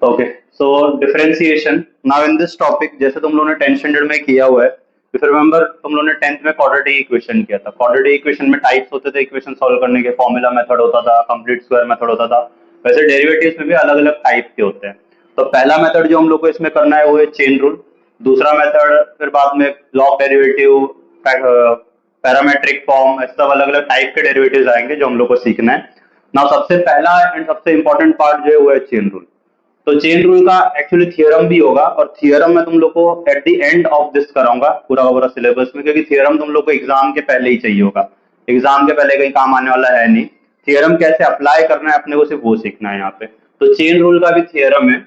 Okay, so differentiation now in this topic, जैसे तुम लोगों ने 10th स्टैंडर्ड में किया हुआ है, इफ रिमेंबर तुम लोगों ने 10th में क्वाड्रेटिक इक्वेशन किया था। क्वाड्रेटिक इक्वेशन में टाइप्स होते थे इक्वेशन सॉल्व करने के, फॉर्मूला मेथड होता था, कंप्लीट स्क्वायर मेथड होता था। वैसे डेरिवेटिव्स में भी अलग अलग टाइप के होते हैं। तो पहला मेथड जो हम लोग को इसमें करना है वो है चेन रूल। दूसरा मेथड फिर बाद में लॉग डेरिवेटिव, पैरामेट्रिक फॉर्म, ऐसे सब अलग अलग टाइप के डेरिवेटिव्स आएंगे जो हम लोग को सीखना है। नाउ सबसे पहला एंड सबसे इंपॉर्टेंट पार्ट जो है वो है चेन रूल। तो चेन रूल का एक्चुअली थियरम भी होगा, और थियरम में तुम लोग को at the end of this कराऊंगा पूरा का पूरा सिलेबस में, क्योंकि थियरम तुम लोग को एग्जाम के पहले ही चाहिए होगा। एग्जाम के पहले कहीं काम आने वाला है नहीं। थियरम कैसे अप्लाई करना है अपने को, सिर्फ वो सीखना है यहाँ पे। तो चेन रूल का भी थियरम है।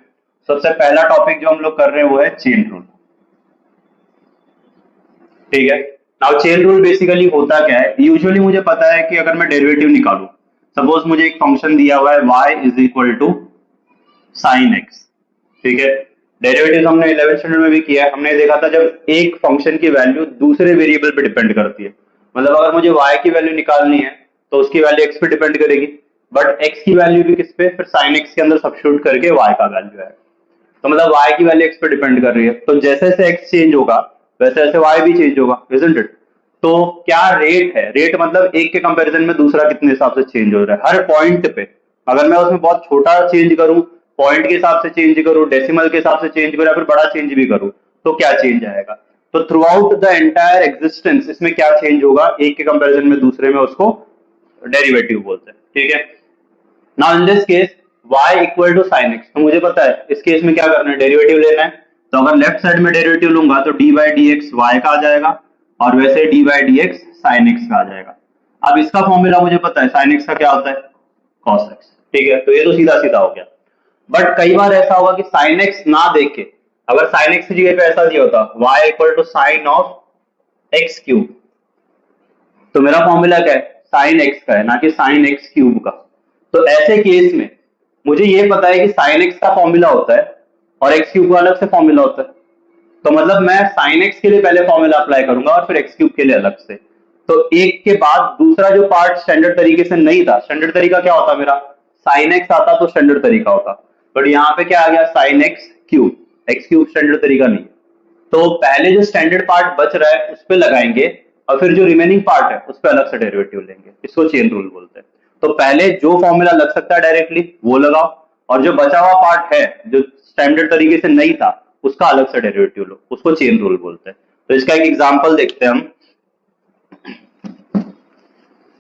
सबसे पहला टॉपिक जो हम लोग कर रहे हैं वो है चेन रूल। ठीक है। नाउ चेन रूल बेसिकली होता क्या है, यूजुअली मुझे पता है कि अगर मैं डेरिवेटिव निकालूं, सपोज मुझे एक फंक्शन दिया हुआ है y is equal to sine x. ठीक है। डेरिवेटिव हमने 11th स्टैंडर्ड में भी किया है। हमने देखा था जब एक फंक्शन की वैल्यू दूसरे वेरिएबल पे डिपेंड करती है, मतलब अगर मुझे y की वैल्यू निकालनी है तो उसकी वैल्यू x पे डिपेंड करेगी, बट x की वैल्यू भी किस पे, फिर साइन x के अंदर सब्स्टिट्यूट करके y का वैल्यू है। तो मतलब y की वैल्यू x पे डिपेंड कर रही है, तो जैसे जैसे x चेंज होगा वैसे वैसे y भी चेंज होगा, इजंट इट। तो क्या रेट है, रेट मतलब एक के कंपैरिजन में दूसरा कितने हिसाब से चेंज हो रहा है हर पॉइंट पे। अगर मैं उसमें बहुत छोटा चेंज करूं, पॉइंट के हिसाब से चेंज करूं, डेसिमल के हिसाब से चेंज करूं, या फिर बड़ा चेंज भी करूं, तो क्या चेंज आएगा। तो through out the entire existence इसमें क्या चेंज होगा एक के कंपैरिजन में दूसरे में, उसको डेरिवेटिव बोलते हैं। ठीक है। Now in this case y equal to sine x, तो मुझे पता है इस केस में क्या करना है, डेरिवेटिव लेना है। तो अगर लेफ्ट साइड में डेरिवेटिव लूंगा तो d by d x y का आ जाएगा, और वैसे d by d x sine x का आ जाएगा। अब इसका फॉर्मूला मुझे पता है, साइन एक्स का क्या होता है, कॉस एक्स। ठीक है, तो ये तो सीधा सीधा हो गया। बट कई बार ऐसा होगा कि साइन एक्स ना देख के, अगर साइन एक्स की जगह पे ऐसा दिया होता y equal to sine of x cube, तो मेरा फॉर्मूला क्या है, साइन एक्स का है, ना कि साइन एक्स क्यूब का। तो ऐसे केस में मुझे ये पता है कि साइन एक्स का फॉर्मूला होता है और एक्स क्यूब का अलग से फॉर्मूला होता है। तो मतलब मैं साइन एक्स के लिए पहले फॉर्मूला अप्लाई करूंगा और फिर एक्स क्यूब के लिए अलग से। तो एक के बाद दूसरा जो पार्ट स्टैंडर्ड तरीके से नहीं था, स्टैंडर्ड तरीका क्या होता मेरा, साइन एक्स आता तो स्टैंडर्ड तरीका होता, बट यहाँ पे क्या आ गया, sine x cube. X cube standard तरीका नहीं है। तो पहले जो स्टैंडर्ड पार्ट बच रहा है उस पर लगाएंगे, और फिर जो रिमेनिंग पार्ट है उस पर अलग से डेरिवेटिव लेंगे। इसको चेन रूल बोलते हैं। तो पहले जो फॉर्मूला लग सकता है डायरेक्टली वो लगाओ, और जो बचा हुआ पार्ट है जो स्टैंडर्ड तरीके से नहीं था उसका अलग से डेरिवेटिव लो, उसको चेन रूल बोलते हैं। तो इसका एक एग्जांपल देखते हैं हम।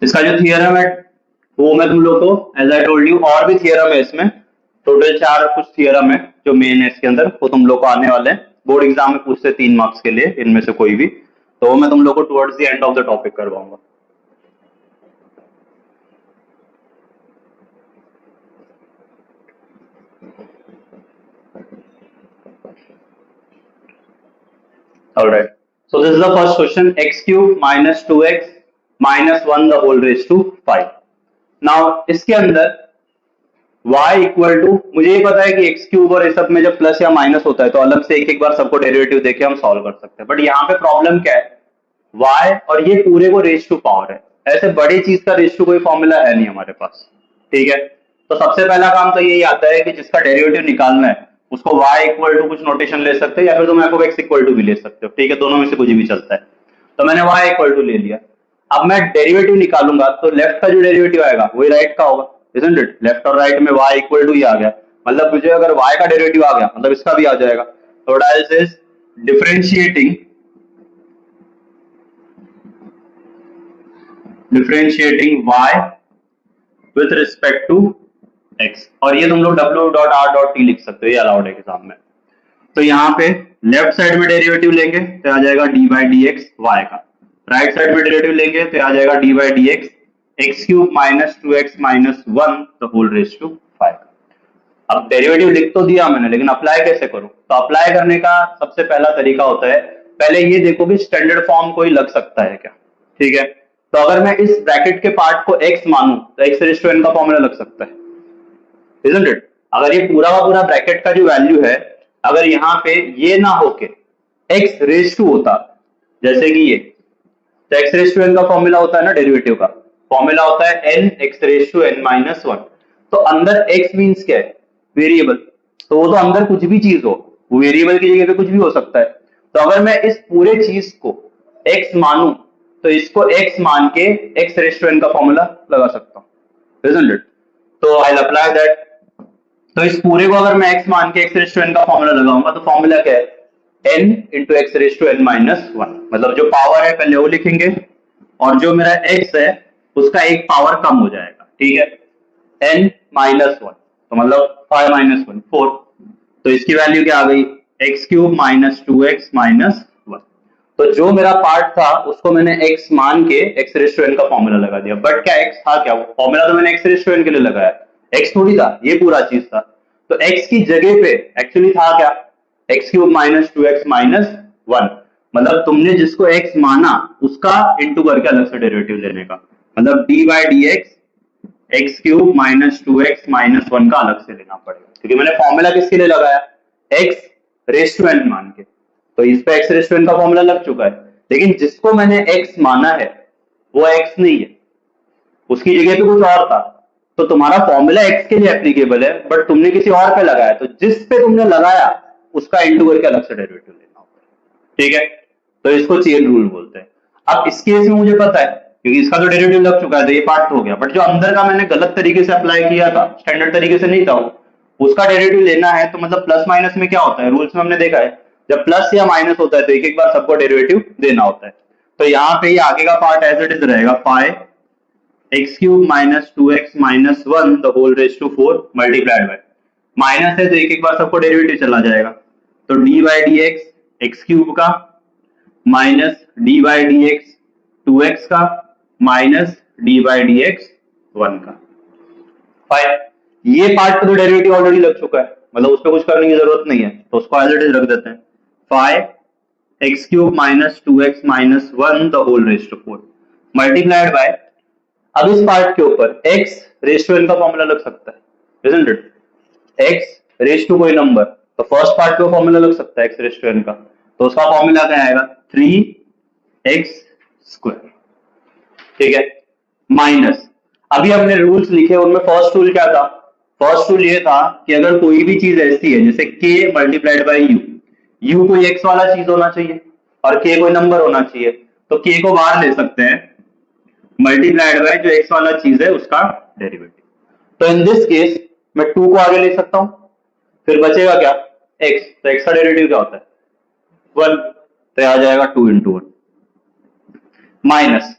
इसका जो थियरम है वो मैं तुम लोग को एज आई टोल्ड यू, और भी थियरम है इसमें, टोटल 4 कुछ थियरम है जो मेन है इसके अंदर, वो तुम लोग को आने वाले हैं बोर्ड एग्जाम में, पूछते 3 मार्क्स के लिए इनमें से कोई भी। तो वो मैं तुम लोग को towards the end of the topic करवाऊंगा। Alright. So this is the first question, x cube minus 2x minus 1 the whole raised to 5. Now इसके अंदर y इक्वल टू, मुझे ये पता है कि x क्यूब और इस सब में जब प्लस या माइनस होता है तो अलग से एक एक बार सबको डेरिवेटिव देके हम सॉल्व कर सकते हैं। बट यहाँ पे प्रॉब्लम क्या है, y और ये पूरे को रेज टू पावर है, ऐसे बड़ी चीज का रेज टू कोई फॉर्मूला है नहीं हमारे पास। ठीक है। तो सबसे पहला काम तो यही आता है कि जिसका डेरिवेटिव निकालना है उसको y इक्वल टू कुछ नोटेशन ले सकते हैं, या फिर तुम f(x) इक्वल टू भी ले सकते हो। ठीक है, दोनों में से कुछ भी चलता है। तो मैंने y इक्वल टू ले लिया। अब मैं डेरिवेटिव निकालूंगा तो लेफ्ट का जो डेरिवेटिव आएगा वही राइट का होगा, इजंट इट। लेफ्ट और राइट में y इक्वल टू ही आ गया, मतलब मुझे अगर y का डेरिवेटिव आ गया मतलब इसका भी आ जाएगा। तो what is differentiating y with respect to x, और ये तुम लोग w.r.t लिख सकते हो, ये अलाउड है एग्जाम में। तो यहाँ पे लेफ्ट साइड में डेरिवेटिव लेंगे तो आ जाएगा d by d x y का, राइट साइड में डेरिवेटिव लेंगे तो आ जाएगा d by d x x cube minus 2x minus 1 the whole raise to 5। अब डेरिवेटिव लिख तो दिया मैंने, लेकिन अप्लाई कैसे करूं। तो अप्लाई करने का सबसे पहला तरीका होता है, पहले ये देखो कि स्टैंडर्ड फॉर्म कोई लग सकता है क्या। ठीक है। तो अगर मैं इस ब्रैकेट के पार्ट को x मानूं तो x रेज टू n का फॉर्मूला लग सकता है, isn't it? अगर ये पूरा का पूरा ब्रैकेट का जो वैल्यू है, अगर यहाँ पे ये ना होके x रेज टू होता, जैसे कि ये, तो x रेज टू n का फॉर्मूला होता है ना, डेरिवेटिव का फॉर्मूला होता है n x raise to n minus 1। तो अंदर x मींस क्या है, वेरिएबल। तो वो तो अंदर कुछ भी चीज हो, वो वेरिएबल की जगह पे कुछ भी हो सकता है। तो अगर मैं इस पूरे चीज को x मानूं तो इसको x मान के x रेज़ टू n का फॉर्मूला लगा सकता हूं, isn't it? तो आई अप्लाई दैट। तो इस पूरे को अगर मैं x मान के x रेज़ टू n का फॉर्मूला लगाऊंगा तो फॉर्मूला क्या है, n into x raise to n minus one. मतलब जो पावर है पहले वो लिखेंगे और जो मेरा x है उसका एक पावर कम हो जाएगा, ठीक है, n माइनस वन। तो मतलब 5 माइनस वन 4। तो इसकी वैल्यू क्या आ गई, x cube minus two x minus one. तो जो मेरा पार्ट था उसको मैंने x मान के x रेज़ टू n का फॉर्मूला लगा दिया। बट क्या x था क्या, वो फॉर्मूला तो मैंने x रेज़ टू n के लिए लगाया, x थोड़ी था, ये पूरा चीज था। तो x की जगह पे एक्चुअली था क्या, x cube minus two x minus one. मतलब तुमने जिसको x माना उसका इंटू करके अलग से डेरिवेटिव लेने का, मतलब D by d x x cube minus two x minus one का अलग से लेना पड़ेगा, क्योंकि मैंने फॉर्मूला किसके लिए लगाया, एक्स रेज़ टू n मान के। तो इस पे एक्स रेज़ टू n का फॉर्मूला लग चुका है, लेकिन जिसको मैंने x माना है वो x नहीं है, उसकी जगह पे कुछ और था। तो तुम्हारा फॉर्मूला x के लिए एप्लीकेबल है बट तुमने किसी और पे लगाया, तो जिस पे तुमने लगाया उसका इंटू करके अलग से डेरिवेटिव लेना होगा, ठीक है। तो इसको चेन रूल बोलते हैं। अब इस केस में मुझे पता है क्योंकि इसका तो डेरिवेटिव लग चुका है तो ये पार्ट हो गया, बट जो अंदर का मैंने गलत तरीके से अप्लाई किया था, स्टैंडर्ड तरीके से नहीं था, उसका डेरिवेटिव लेना है। तो मतलब प्लस माइनस में क्या होता है, रूल्स में हमने देखा है जब प्लस या माइनस होता है तो एक एक बार सबको डेरिवेटिव देना होता है। तो यहाँ पे ये आगे का पार्ट एज इट इज रहेगा, five x cube minus two x minus one the whole raise to four multiplied by, minus है तो एक एक बार सबको डेरिवेटिव चला जाएगा। तो d by d x x cube का minus d by d x two x का minus d by d x one का। फाइन, ये पार्ट का तो डेरिवेटिव ऑलरेडी लग चुका है, मतलब उस पर कुछ करने की जरूरत नहीं है, तो उसको एज इट इज रख देते हैं। Five x cube minus two x minus one the whole raise to four multiplied by, अब इस पार्ट के ऊपर x रेज़ टू n का फॉर्मूला लग सकता है, isn't it? x raise to कोई नंबर, तो फर्स्ट पार्ट पे फॉर्मूला लग सकता है x रेज़ टू n का, तो उसका फॉर्मूला क्या आएगा, 3x स्क्वायर, ठीक है, माइनस अभी हमने रूल्स लिखे उनमें फर्स्ट रूल क्या था, फर्स्ट रूल ये था कि अगर कोई भी चीज ऐसी है जैसे k मल्टीप्लाइड बाई u कोई x वाला चीज होना चाहिए और k कोई नंबर होना चाहिए, तो k को बाहर ले सकते हैं मल्टीप्लाइड बाय जो x वाला चीज है उसका डेरिवेटिव। तो इन दिस केस मैं 2 को आगे ले सकता हूं, फिर बचेगा क्या x, तो x का डेरिवेटिव क्या होता है 1, तो आ जाएगा 2 into one minus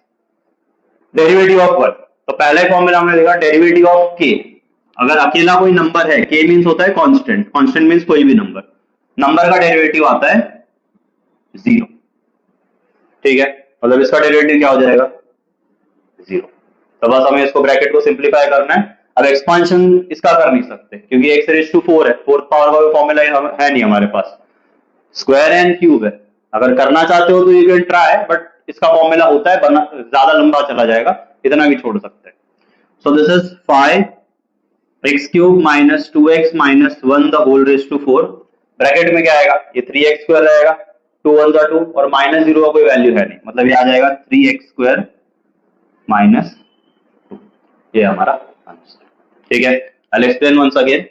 derivative of 1। तो पहले फॉर्मूला हमने देखा डेरिवेटिव ऑफ k, अगर अकेला कोई नंबर है, k मींस होता है कांस्टेंट, कांस्टेंट मींस कोई भी नंबर, नंबर का डेरिवेटिव आता है 0, ठीक है, मतलब इसका डेरिवेटिव क्या हो जाएगा 0। तो बस हमें इसको ब्रैकेट को सिंप्लीफाई करना है। अब एक्सपांशन इसका कर नहीं सकते क्योंकि x रेज़ टू 4 है, फोर्थ पावर का फॉर्मूला है नहीं हमारे पास, स्क्वायर एंड क्यूब है। अगर करना चाहते हो तो यू कैन ट्राई, बट इसका फॉर्मूला होता है ज्यादा लंबा चला जाएगा, इतना भी छोड़ सकते हैं। So this is 5x cube minus two x minus one the whole raise to 4, bracket में क्या आएगा, ये 3x स्क्वायर रहेगा, 2 1 2 और माइनस 0 का कोई वैल्यू है नहीं, मतलब ये आ जाएगा 3x स्क्वायर माइनस 2, ये हमारा आंसर, ठीक है। I explain once again.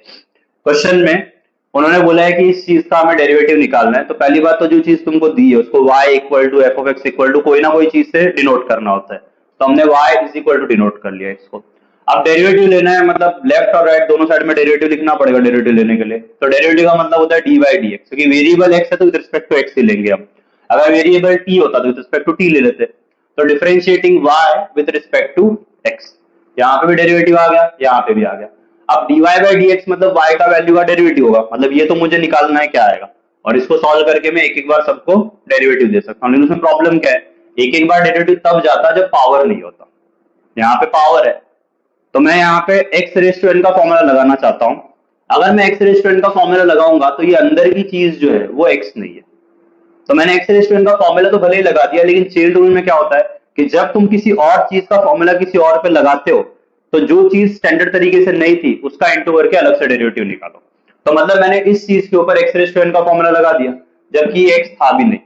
Question में उन्होंने बोला है कि इस चीज का हमें डेरिवेटिव निकालना है, तो पहली बात तो जो चीज तुमको दी है उसको y equal to f of x equal to कोई ना कोई चीज से डिनोट करना होता है, तो हमने y is equal to denote कर लिया इसको। अब डेरिवेटिव लेना है, मतलब लेफ्ट और राइट दोनों साइड में डेरिवेटिव लिखना पड़ेगा डेरिवेटिव लेने के लिए। तो डेरिवेटिव का मतलब होता है डी बाई डी एक्स, क्योंकि वेरिएबल x है तो विद रिस्पेक्ट टू x ही लेंगे हम, अगर वेरिएबल t होता तो विद रिस्पेक्ट टू t ले लेते। तो differentiating y with respect to x, यहाँ पे भी डेरिवेटिव आ गया, यहाँ पे भी आ गया। अब dy बाई डी एक्स मतलब y का वैल्यू का डेरिवेटिव होगा, मतलब ये तो मुझे निकालना है क्या आएगा, और इसको सॉल्व करके मैं एक एक बार सबको डेरिवेटिव दे सकता हूँ। लेकिन उसमें प्रॉब्लम क्या है, एक एक बार डेरिवेटिव तब जाता है जब पावर नहीं होता, यहाँ पे पावर है, तो मैं यहाँ पे x रेज़ टू n का फॉर्मूला लगाना चाहता हूँ। अगर मैं x रेज़ टू n का फॉर्मूला लगाऊंगा तो ये अंदर की चीज जो है वो x नहीं है, तो मैंने x रेज़ टू n का फॉर्मूला तो भले ही लगा दिया, लेकिन चेन रूल में क्या होता है कि जब तुम किसी और चीज का फॉर्मूला किसी और पे लगाते हो तो जो चीज स्टैंडर्ड तरीके से नहीं थी उसका इंटू करके अलग से डेरिवेटिव निकालो। तो मतलब मैंने इस चीज के ऊपर x रेज़ टू n का फॉर्मूला लगा दिया जबकि ये x था भी नहीं,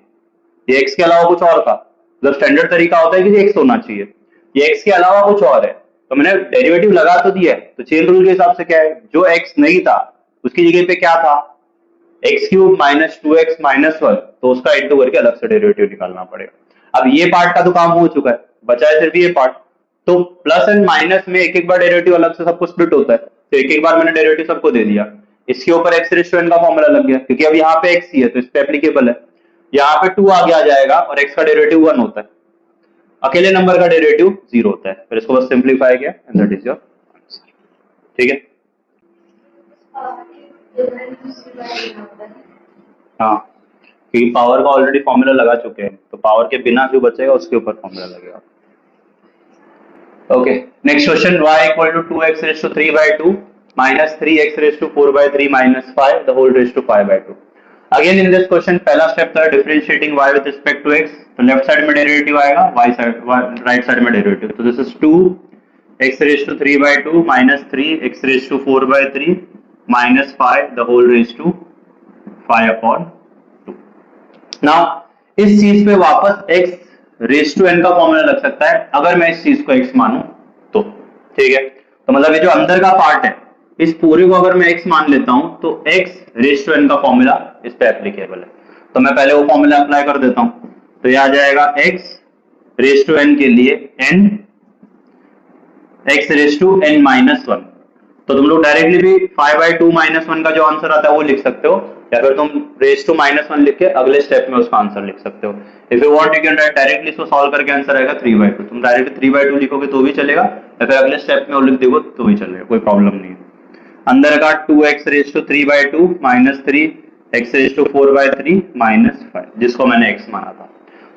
ये x के अलावा कुछ और था। जब स्टैंडर्ड तरीका होता है कि x होना चाहिए, ये x के अलावा कुछ और है, तो मैंने डेरिवेटिव लगा तो दिया है। तो चेन रूल के हिसाब से क्या है, जो x नहीं था उसकी जगह पे क्या था, x cube minus 2x minus 1, तो उसका इंटू करके अलग से डेरिवेटिव निकालना पड़ेगा। अब ये पार्ट का तो काम हो चुका है, बचा है सिर्फ ये पार्ट। तो प्लस एंड माइनस में एक एक बार डेरिवेटिव अलग से सबको स्प्लिट होता है, तो एक एक बार मैंने डेरिवेटिव सबको दे दिया। इसके ऊपर एक्स रेज टू एन का फॉर्मूला लग गया, क्योंकि अब यहाँ पे एक्स ही है तो इस पे एप्लीकेबल है। यहाँ पे 2 आगे आ जाएगा और एक्स का डेरिवेटिव 1 होता है, अकेले नंबर का डेरिवेटिव 0 होता है। फिर इसको बस सिंप्लीफाई किया and that is your answer. ठीक है, हाँ, क्योंकि पावर का ऑलरेडी फॉर्मूला लगा चुके हैं, तो पावर के बिना जो बचेगा उसके ऊपर फॉर्मूला लगेगा। Okay, next question, y equal to 2x raise to 3 by 2 minus 3x raise to 4 by 3 minus 5 the whole raise to 5 by 2। Again in this question पहला स्टेप था differentiating y with respect to x, तो left side में derivative आएगा, y side right side में derivative, तो this is 2x raise to 3 by 2 minus 3x raise to 4 by 3 minus 5 the whole raise to 5 upon 2। Now इस चीज पे वापस x raise to n का फॉर्मूला लग सकता है अगर मैं इस चीज को x मानूं तो। ठीक है, तो मतलब ये जो अंदर का पार्ट है इस पूरे को अगर मैं x मान लेता हूं तो x रेज टू n का फॉर्मूला इस पे एप्लीकेबल है। तो मैं पहले वो फॉर्मूला अप्लाई कर देता हूं, तो ये आ जाएगा x रेज टू n के लिए n x raise to n minus 1। तो तुम लोग डायरेक्टली भी 5 बाई 2 माइनस 1 का जो आंसर आता है वो लिख सकते हो, या फिर तुम रेज टू माइनस 1 लिख के अगले स्टेप में उसका आंसर लिख सकते हो। If you want you can write directly, इसको सॉल्व करके आंसर आएगा 3 बाई 2। तुम डायरेक्टली 3 बाई 2 लिखोगे तो भी चलेगा, या फिर अगले स्टेप में वो लिख दोगे तो भी चलेगा, कोई प्रॉब्लम नहीं है। अंदर का 2x raise to 3 by 2 minus 3x raise to 4 by 3 minus 5, जिसको मैंने x माना था।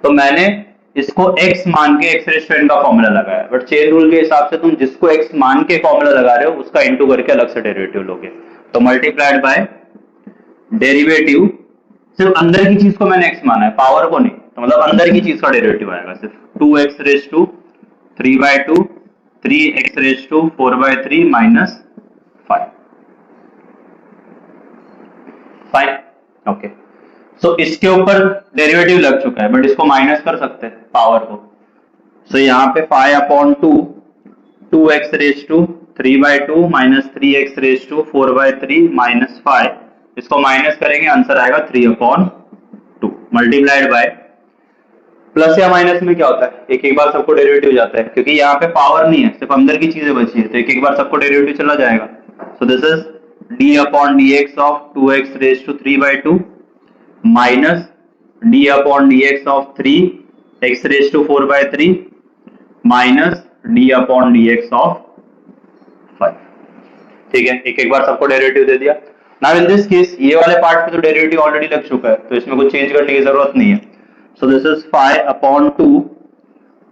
तो मैंने इसको x मान के x रेज टू n का फॉर्मूला लगाया, बट चेन रूल के हिसाब से तुम जिसको x मान के फॉर्मूला लगा रहे हो उसका इंटू करके अलग से डेरिवेटिव लोगे। तो मल्टीप्लाइड बाय डेरिवेटिव, सिर्फ अंदर की चीज को मैंने x माना है, पावर को नहीं, तो मतलब अंदर की चीज का डेरिवेटिव आएगा सिर्फ 2x raise to 3 by 2 3x raise to 4 by 3 minus 5। Fine, okay. So इसके ऊपर डेरिवेटिव लग चुका है, बट इसको माइनस कर सकते हैं पावर को। सो यहाँ पे 5 upon 2 2x raise to 3 by 2 minus 3x raise to 4 by 3 minus 5, इसको माइनस करेंगे आंसर आएगा 3 अपॉन 2 मल्टीप्लाइड बाय, प्लस या माइनस में क्या होता है एक एक बार सबको डेरिवेटिव जाता है, क्योंकि यहाँ पे पावर नहीं है सिर्फ अंदर की चीजें बची है, तो एक एक बार सबको डेरिवेटिव चला जाएगा। So this is d upon dx of 2x raise to 3 by 2 minus d upon dx of 3x raise to 4 by 3 minus d upon dx of 5। ठीक है, एक एक बार सबको डेरिवेटिव दे दिया। नाउ इन दिस केस ये वाले पार्ट पे तो डेरिवेटिव ऑलरेडी लग चुका है, तो इसमें कुछ चेंज करने की जरूरत नहीं है। So this is 5 upon 2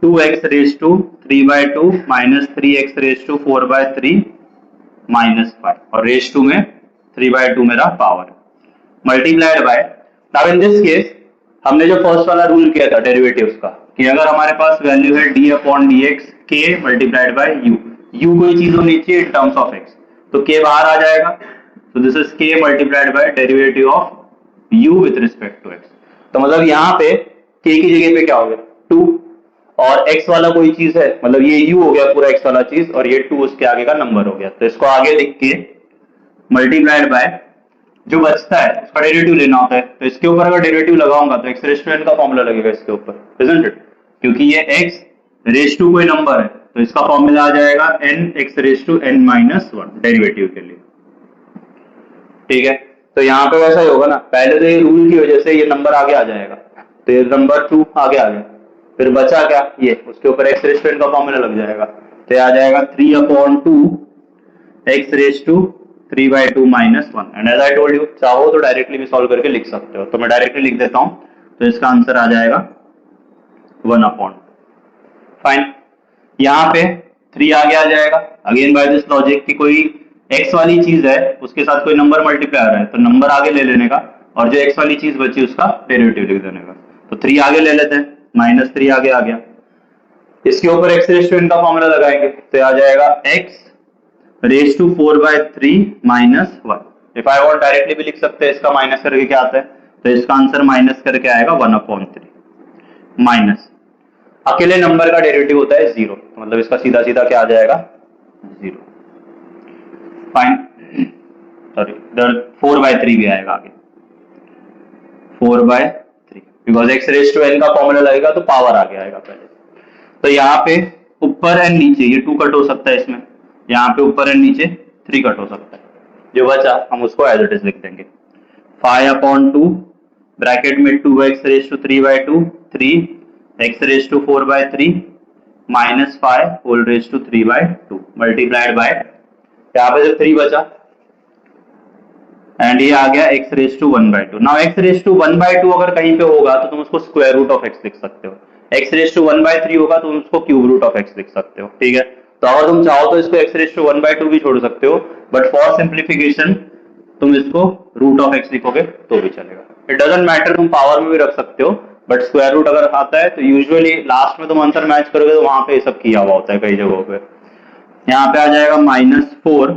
2x raise to 3 by 2 minus 3x raise to 4 by 3 minus 5, और रेज टू में 3 बाई 2 मेरा power multiplied by. Now in this case हमने जो फर्स्ट वाला रूल किया था डेरिवेटिव्स का, कि अगर हमारे पास वैल्यू है d upon dx k multiplied by u, u कोई चीज होनी चाहिए इन टर्म्स ऑफ x, तो k बाहर आ जाएगा। तो दिस इज k multiplied by derivative of u with respect to x। तो मतलब यहाँ पे k की जगह पे क्या हो गया 2, और x वाला कोई चीज है, मतलब ये u हो गया पूरा x वाला चीज, और ये 2 उसके आगे का नंबर हो गया। तो इसको आगे लिख के मल्टीप्लाइड बाय जो बचता है उसका डेरिवेटिव लेना होता है, तो इसके ऊपर अगर डेरिवेटिव लगाऊंगा तो x रेज टू n का फॉर्मूला लगेगा इसके ऊपर, इजंट इट? क्योंकि ये x रेज टू कोई नंबर है, तो इसका फॉर्मूला आ जाएगा n x raise to n minus 1 derivative के लिए। ठीक है, तो यहाँ पे वैसा ही होगा ना, पहले तो ये रूल की वजह से ये नंबर आगे आ जाएगा, तो ये नंबर 2 आगे आ गया, फिर बचा क्या ये, उसके ऊपर x रेज टू n का फॉर्मूला लग जाएगा, तो ये आ जाएगा 3 upon 2 x raise to 3 by 2 minus 1। And as I told you, चाहो तो डायरेक्टली भी सॉल्व करके लिख सकते हो, तो मैं डायरेक्टली लिख देता हूं, तो इसका आंसर आ जाएगा 1 अपॉन। फाइन, यहाँ पे 3 आगे आ जाएगा, अगेन बाय दिस लॉजिक कि कोई x वाली चीज है उसके साथ कोई नंबर मल्टीप्लाई आ रहा है, तो नंबर आगे ले लेने का, और जो x वाली चीज बची उसका डेरिवेटिव लिख देने का। तो 3 आगे ले लेते हैं, माइनस 3 आगे आ गया, इसके ऊपर x रेज टू n का फॉर्मूला लगाएंगे, तो आ जाएगा x raise to 4 by 3 minus 1। If I want directly भी लिख सकते हैं, इसका माइनस करके क्या आता है, तो इसका आंसर माइनस करके आएगा 1 अपॉन 3 माइनस, अकेले नंबर का डेरिवेटिव होता है 0, तो मतलब इसका सीधा सीधा क्या आ जाएगा 0। फाइन, सॉरी इधर 4/3 भी आएगा आगे, 4/3 because x raise to n का फॉर्मूला लगेगा तो पावर आगे आएगा पहले। तो यहाँ पे ऊपर एंड नीचे ये 2 कट हो सकता है इसमें, यहाँ पे ऊपर एंड नीचे 3 कट हो सकता है, जो बचा हम उसको एज इट इज लिख देंगे 5/2 ब्रैकेट में 2x raise to 3/2 3x raise to 4/3 -5 whole raise to 3/2 multiplied by, यहाँ पे जो 3 बचा एंड ये आ गया x raise to 1/2। Now x raise to 1/2 अगर कहीं पे होगा तो तुम उसको स्क्वायर रूट ऑफ x लिख सकते हो, x रेज टू 1/3 होगा तो तुम उसको क्यूब रूट ऑफ x लिख सकते हो, ठीक है। तो अगर तुम चाहो तो इसको x रेज टू 1/2 भी छोड़ सकते हो, बट फॉर सिंप्लीफिकेशन तुम इसको रूट ऑफ x लिखोगे तो भी चलेगा, इट डजंट मैटर, तुम पावर में भी रख सकते हो, बट स्क्वायर रूट अगर आता है तो यूजुअली लास्ट में तुम आंसर मैच करोगे तो वहां पे ये सब किया हुआ होता है कई जगहों पे। यहाँ पे आ जाएगा -4,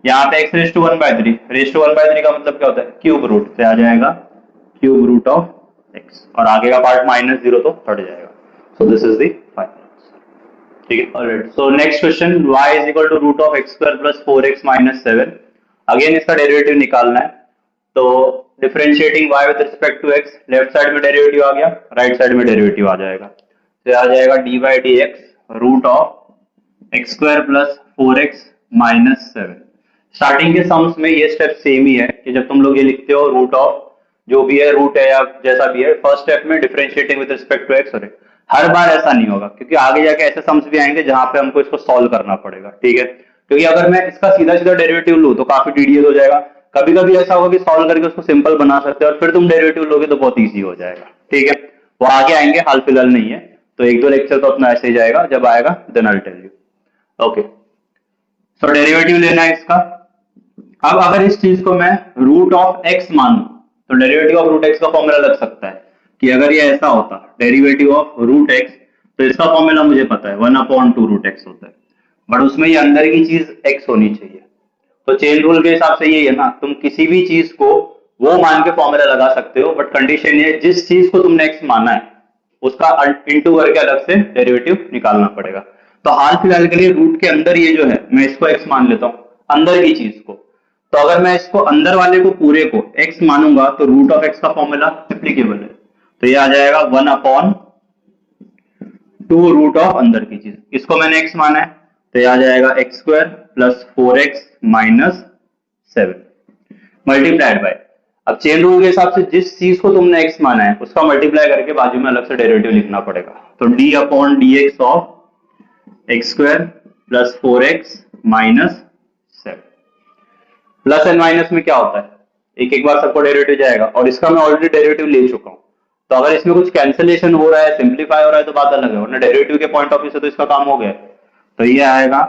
यहाँ पे x raise to 1/3, raise to 1/3 का मतलब क्या होता है क्यूब रूट, से आ जाएगा क्यूब रूट ऑफ x और आगे का पार्ट -0 तो हट जाएगा। So this is the final answer, ठीक है। Alright, so next question y is equal to root of x² plus 4x minus 7। Again इसका डेरिवेटिव निकालना है, तो differentiating y with respect to x, left side में डेरिवेटिव आ गया, right side में डेरिवेटिव आ जाएगा, तो आ जाएगा dy/dx root of x² plus 4x minus 7। Starting के सम्स में ये स्टेप सेम ही है कि जब तुम लोग ये लिखते हो रूट ऑफ जो भी है रूट है या जैसा भी है, फर्स्ट स्टेप में differentiating with respect to x, और हर बार ऐसा नहीं होगा क्योंकि आगे जाके ऐसे सम्स भी आएंगे जहां पे हमको इसको सॉल्व करना पड़ेगा, ठीक है। क्योंकि अगर मैं इसका सीधा सीधा डेरिवेटिव लूं तो काफी टीडियस हो जाएगा, कभी कभी ऐसा होगा कि सॉल्व करके उसको सिंपल बना सकते हैं और फिर तुम डेरिवेटिव लोगे तो बहुत ईजी हो जाएगा, ठीक है। वो आगे आएंगे, हाल फिलहाल नहीं है, तो 1-2 लेक्चर तो अपना ऐसे ही जाएगा, जब आएगा then I will tell you. Okay, so derivative लेना है इसका। अब अगर इस चीज को मैं रूट ऑफ एक्स मानूं तो डेरिवेटिव ऑफ रूट एक्स का फॉर्मूला लग सकता है कि अगर ये ऐसा होता डेरिवेटिव ऑफ रूट एक्स तो इसका फॉर्मूला मुझे पता है 1/2 रूट एक्स होता है, बट उसमें ये अंदर की चीज एक्स होनी चाहिए। तो चेन रूल के हिसाब से ये है ना, तुम किसी भी चीज को वो मान के फॉर्मूला लगा सकते हो, बट कंडीशन ये जिस चीज को तुमने एक्स माना है उसका इंटू करके अलग से डेरिवेटिव निकालना पड़ेगा। तो हाल फिलहाल के लिए रूट के अंदर ये जो है मैं इसको एक्स मान लेता हूं, अंदर की चीज को। तो अगर मैं इसको अंदर वाले को पूरे को x मानूंगा तो रूट ऑफ x का फॉर्मूला एप्लीकेबल है, तो ये आ जाएगा 1/2 रूट ऑफ अंदर की चीज, इसको मैंने x माना है तो ये आ जाएगा x² plus 4x minus 7 multiplied by, अब चेन रूल के हिसाब से जिस चीज को तुमने x माना है उसका मल्टीप्लाई करके बाजू में अलग से डेरिवेटिव लिखना पड़ेगा, तो d/dx of x² plus 4x minus 7। Plus and minus में क्या होता है, एक एक बार सबको डेरिवेटिव जाएगा, और इसका मैं ऑलरेडी डेरिवेटिव ले चुका हूं, तो अगर इसमें कुछ कैंसिलेशन हो रहा है, सिंप्लीफाई हो रहा है तो बात अलग है, वरना डेरिवेटिव के पॉइंट ऑफ व्यू से तो इसका काम हो गया। तो ये आएगा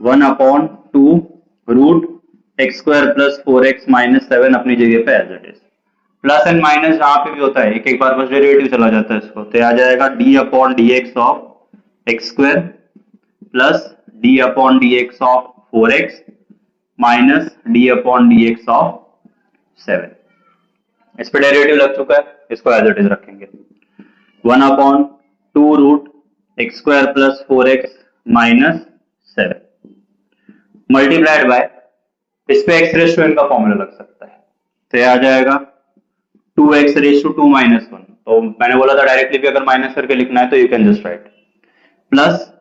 1/2 root x² plus 4x minus 7 अपनी जगह पे as it is. Plus and minus जहां पे भी होता है एक एक बार बस डेरिवेटिव चला जाता है इसको, तो आ जाएगा d/dx of x² plus d/dx of 4x minus d/dx of 7। इस पे डेरिवेटिव लग चुका है, इसको एज इट इज रखेंगे 1/2 root x² plus 4x minus 7 multiplied by, इस पे x रेज टू n का फॉर्मूला लग सकता है, तो ये आ जाएगा 2x रेज टू 2 माइनस 1। तो मैंने बोला था डायरेक्टली भी अगर माइनस करके लिखना है तो you can just right, plus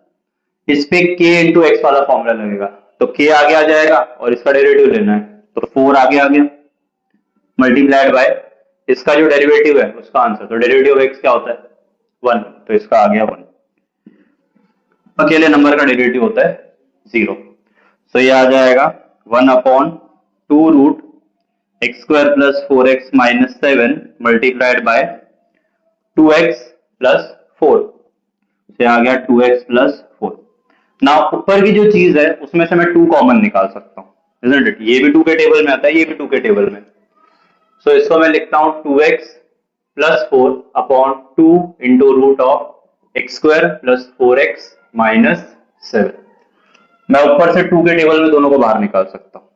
इस पे k इंटू एक्स वाला फॉर्मूला लगेगा, तो k आगे आ जाएगा और इसका डेरिवेटिव लेना है तो 4 आगे आ गया मल्टीप्लाइड बाय इसका जो डेरिवेटिव है उसका आंसर, तो डेरिवेटिव ऑफ x क्या होता है 1, तो इसका आ गया 1। अकेले नंबर का डेरिवेटिव होता है 0, सो ये आ जाएगा 1/2 root x² plus 4x minus 7 multiplied by 2x plus 4, से आ गया 2x प्लस 4। ना ऊपर की जो चीज है उसमें से मैं 2 कॉमन निकाल सकता हूँ, isn't it? ये भी 2 के टेबल में आता है, ये भी 2 के टेबल में, सो इसको मैं लिखता हूँ 2x plus 4 upon 2 into root of x² plus 4x minus 7। मैं ऊपर से 2 के टेबल में दोनों को बाहर निकाल सकता हूँ,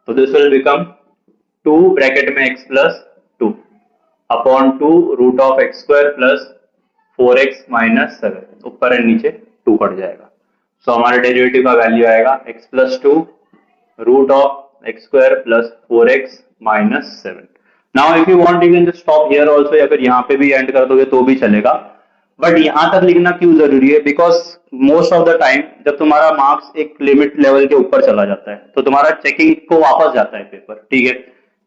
तो दिस विल बिकम 2 ब्रैकेट में x plus 2 upon 2 root of x² plus 4x minus 7, ऊपर एंड नीचे 2 कट जाएगा, सो हमारे डेरिवेटिव का वैल्यू आएगा x plus 2 root of x square plus 4x minus 7. Now if you want you can just stop here also, या फिर यहाँ पे भी एंड कर दोगे तो भी चलेगा, बट यहाँ तक लिखना क्यों जरूरी है? Because most of the time जब तुम्हारा मार्क्स एक लिमिट लेवल के ऊपर चला जाता है तो तुम्हारा चेकिंग को वापस जाता है पेपर, ठीक है,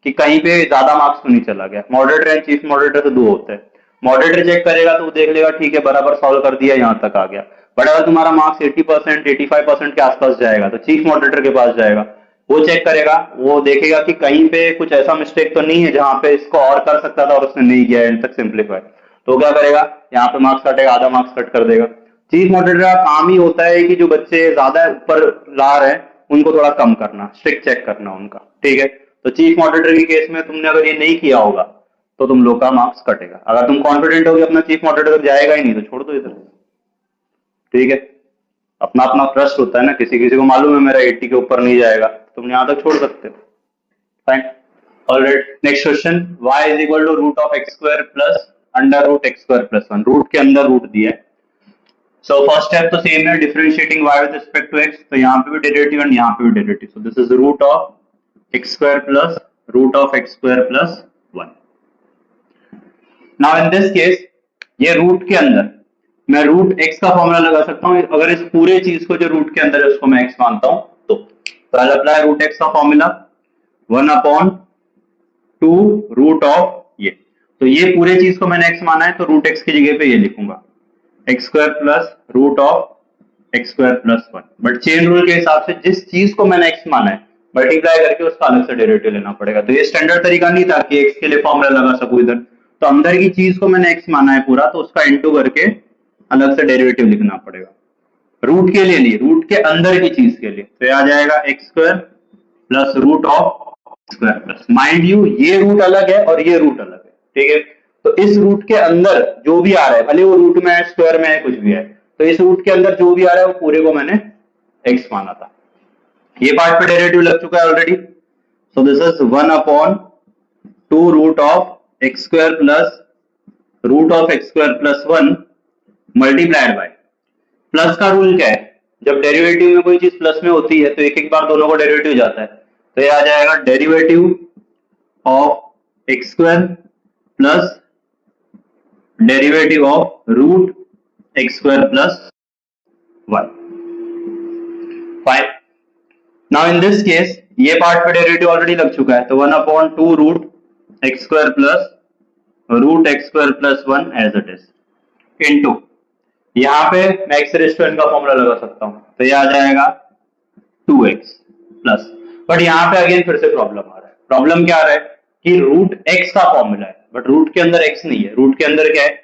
कि कहीं पे ज्यादा मार्क्स तो नहीं चला गया। मॉडरेटर एंड चीफ मॉडरेटर तो दो होते हैं। मॉडरेटर चेक करेगा तो वो देख लेगा ठीक है बराबर सॉल्व कर दिया, यहाँ तक आ गया। बट अगर तुम्हारा मार्क्स 80% 85% के आसपास जाएगा तो चीफ मॉडरेटर के पास जाएगा, वो चेक करेगा, वो देखेगा कि कहीं पे कुछ ऐसा मिस्टेक तो नहीं है जहां पे इसको और कर सकता था और उसने नहीं किया एंड तक सिंप्लीफाई। तो क्या करेगा, यहाँ पे मार्क्स कटेगा, आधा मार्क्स कट कर देगा। चीफ मॉडरेटर का काम ही होता है कि जो बच्चे ज्यादा ऊपर ला रहे हैं उनको थोड़ा कम करना, स्ट्रिक्ट चेक करना उनका, ठीक है। तो चीफ मॉडरेटर के केस में तुमने अगर ये नहीं किया होगा तो तुम लोग का मार्क्स कटेगा। अगर तुम कॉन्फिडेंट हो कि अपना चीफ मॉडरेटर तक जाएगा ही नहीं तो छोड़ दो इधर, ठीक है। अपना अपना ट्रस्ट होता है ना, किसी किसी को मालूम है मेरा 80 के ऊपर नहीं जाएगा, तुम यहाँ तक छोड़ सकते हो, fine. Alright, next question, y is equal to root of x square plus under root x square plus 1। Root के अंदर रूट दिया है। सो फर्स्ट स्टेप तो सेम है, differentiating y with respect to x, तो यहाँ पे भी डेरिवेटिव एंड यहाँ पे भी derivative. So this is root of x square plus root of x square plus 1। Now in this case ये रूट के अंदर मैं रूट एक्स का फॉर्मूला लगा सकता हूँ। अगर इस पूरे चीज को जो रूट के अंदर है उसको मैं एक्स मानता हूँ तो आई अप्लाई रूट एक्स का फॉर्मूला 1/2 रूट ऑफ ये। तो ये पूरे चीज को मैंने एक्स माना है तो रूट एक्स की जगह पे ये लिखूंगा x square plus root of x square plus 1। But chain rule के हिसाब से जिस चीज को मैंने एक्स माना है मल्टीप्लाई करके उसका अलग से डेरिवेटिव लेना पड़ेगा। तो ये स्टैंडर्ड तरीका नहीं था कि एक्स के लिए फॉर्मूला लगा सकूं इधर, तो अंदर की चीज को मैंने एक्स माना है पूरा, तो उसका इनटू करके अलग से डेरिवेटिव लिखना पड़ेगा। रूट के लिए नहीं, रूट के अंदर की चीज के लिए। तो ये आ जाएगा x square plus root of square plus, mind you ये रूट अलग है और ये रूट अलग है, ठीक है। तो इस रूट के अंदर जो भी आ रहा है, भले वो रूट में है, स्क्वायर में है, कुछ भी है, तो इस रूट के अंदर जो भी आ रहा है वो पूरे को मैंने एक्स माना था। ये पार्ट पे डेरिवेटिव लग चुका है already. So this is 1/2 root of x square plus root of x square plus 1 multiplied by, plus का रूल क्या है, जब डेरिवेटिव में कोई चीज प्लस में होती है तो एक एक बार दोनों को डेरिवेटिव जाता है। तो ये आ जाएगा derivative of x square plus derivative of root x square plus 1। Fine. Now in this case ये पार्ट पे डेरिवेटिव ऑलरेडी लग चुका है, तो 1/2 root x square plus root x square plus 1 as it is into, यहाँ पे मैं x raise to n का फॉर्मूला लगा सकता हूं, तो ये आ जाएगा 2x प्लस। बट यहाँ पे अगेन फिर से प्रॉब्लम आ रहा है। प्रॉब्लम क्या आ रहा है कि रूट x का फॉर्मूला है बट रूट के अंदर x नहीं है, रूट के अंदर क्या है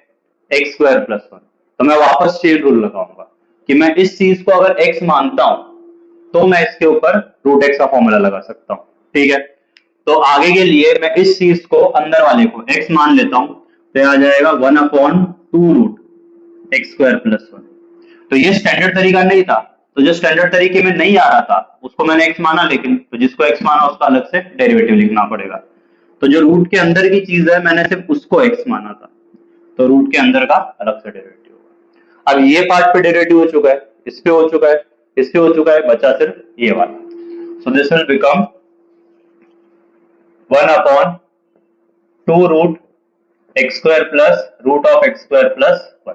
एक्स स्क्वायर प्लस 1। तो मैं वापस चेन रूल लगाऊंगा कि मैं इस चीज को अगर x मानता हूं तो मैं इसके ऊपर रूट x का फॉर्मूला लगा सकता हूं, ठीक है। तो आगे के लिए मैं इस चीज को अंदर वाले को x मान लेता हूं, तो आ जाएगा 1/2 रूट एक्स स्क्वायर प्लस 1। तो ये स्टैंडर्ड तरीका नहीं था, तो जो स्टैंडर्ड तरीके में नहीं आ रहा था उसको मैंने एक्स माना, लेकिन तो जिसको एक्स माना उसका अलग से डेरिवेटिव लिखना पड़ेगा। तो जो रूट के अंदर की चीज है मैंने सिर्फ उसको एक्स माना था, तो रूट के अंदर का अलग से डेरिवेटिव होगा। अब ये पार्ट पे डेरिवेटिव हो चुका है, इस पे हो चुका है, इस पे हो चुका है, बचा सिर्फ ये वाला। So this will become 1/2 root x square plus root of x square plus 1,